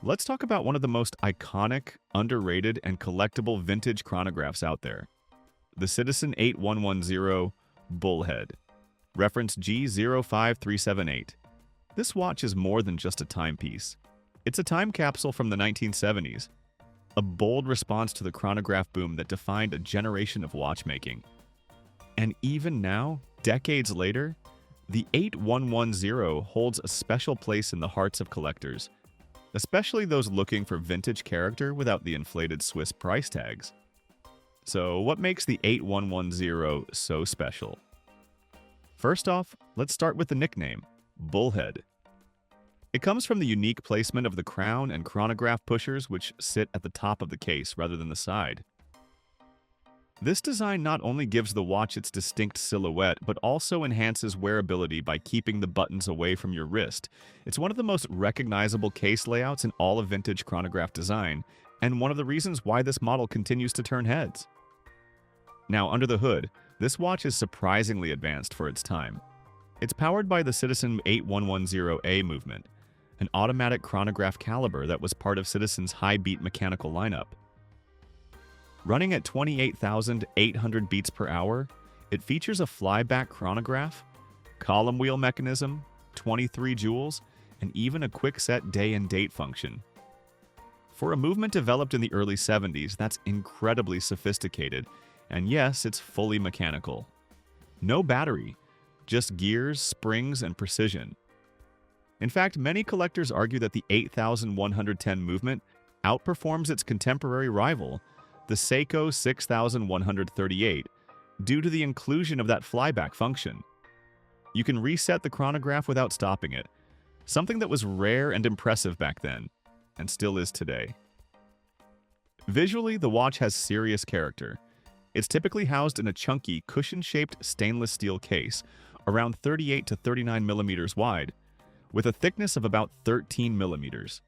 Let's talk about one of the most iconic, underrated, and collectible vintage chronographs out there, the Citizen 8110 Bullhead, reference G05378. This watch is more than just a timepiece. It's a time capsule from the 1970s, a bold response to the chronograph boom that defined a generation of watchmaking. And even now, decades later, the 8110 holds a special place in the hearts of collectors, especially those looking for vintage character without the inflated Swiss price tags. So, what makes the 8110 so special? First off, let's start with the nickname, Bullhead. It comes from the unique placement of the crown and chronograph pushers, which sit at the top of the case rather than the side. This design not only gives the watch its distinct silhouette, but also enhances wearability by keeping the buttons away from your wrist. It's one of the most recognizable case layouts in all of vintage chronograph design, and one of the reasons why this model continues to turn heads. Now, under the hood, this watch is surprisingly advanced for its time. It's powered by the Citizen 8110A movement, an automatic chronograph caliber that was part of Citizen's high-beat mechanical lineup. Running at 28,800 beats per hour, it features a flyback chronograph, column wheel mechanism, 23 jewels, and even a quick-set day and date function. For a movement developed in the early 70s, that's incredibly sophisticated, and yes, it's fully mechanical. No battery, just gears, springs, and precision. In fact, many collectors argue that the 8110 movement outperforms its contemporary rival, the Seiko 6138, due to the inclusion of that flyback function. You can reset the chronograph without stopping it, something that was rare and impressive back then, and still is today. Visually, the watch has serious character. It's typically housed in a chunky, cushion-shaped stainless steel case, around 38 to 39 millimeters wide, with a thickness of about 13 millimeters.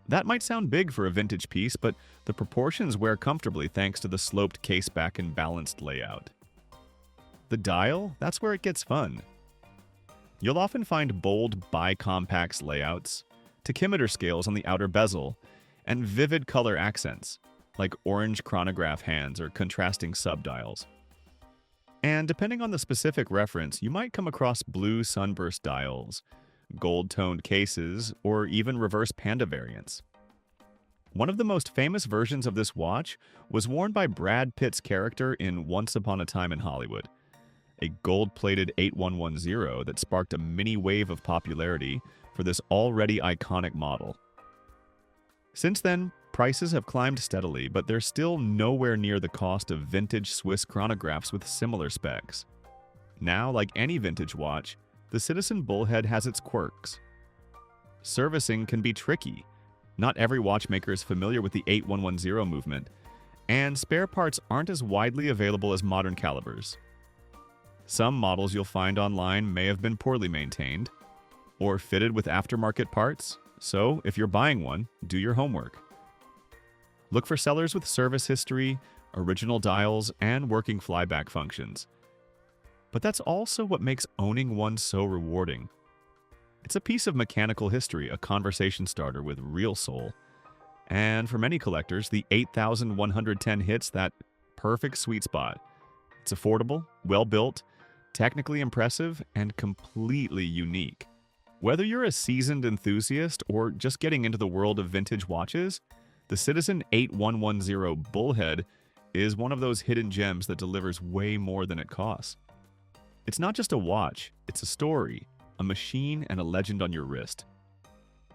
That might sound big for a vintage piece, but the proportions wear comfortably thanks to the sloped caseback and balanced layout. The dial, that's where it gets fun. You'll often find bold bicompax layouts, tachymeter scales on the outer bezel, and vivid color accents, like orange chronograph hands or contrasting subdials. And depending on the specific reference, you might come across blue sunburst dials, gold-toned cases, or even reverse panda variants. One of the most famous versions of this watch was worn by Brad Pitt's character in Once Upon a Time in Hollywood, a gold-plated 8110 that sparked a mini wave of popularity for this already iconic model. Since then, prices have climbed steadily, but they're still nowhere near the cost of vintage Swiss chronographs with similar specs. Now, like any vintage watch, the Citizen Bullhead has its quirks. Servicing can be tricky. Not every watchmaker is familiar with the 8110 movement, and spare parts aren't as widely available as modern calibers. Some models you'll find online may have been poorly maintained, or fitted with aftermarket parts, so if you're buying one, do your homework. Look for sellers with service history, original dials, and working flyback functions. But that's also what makes owning one so rewarding. It's a piece of mechanical history, a conversation starter with real soul. And for many collectors, the 8110 hits that perfect sweet spot. It's affordable, well-built, technically impressive, and completely unique. Whether you're a seasoned enthusiast or just getting into the world of vintage watches, the Citizen 8110 Bullhead is one of those hidden gems that delivers way more than it costs. It's not just a watch, it's a story, a machine, and a legend on your wrist.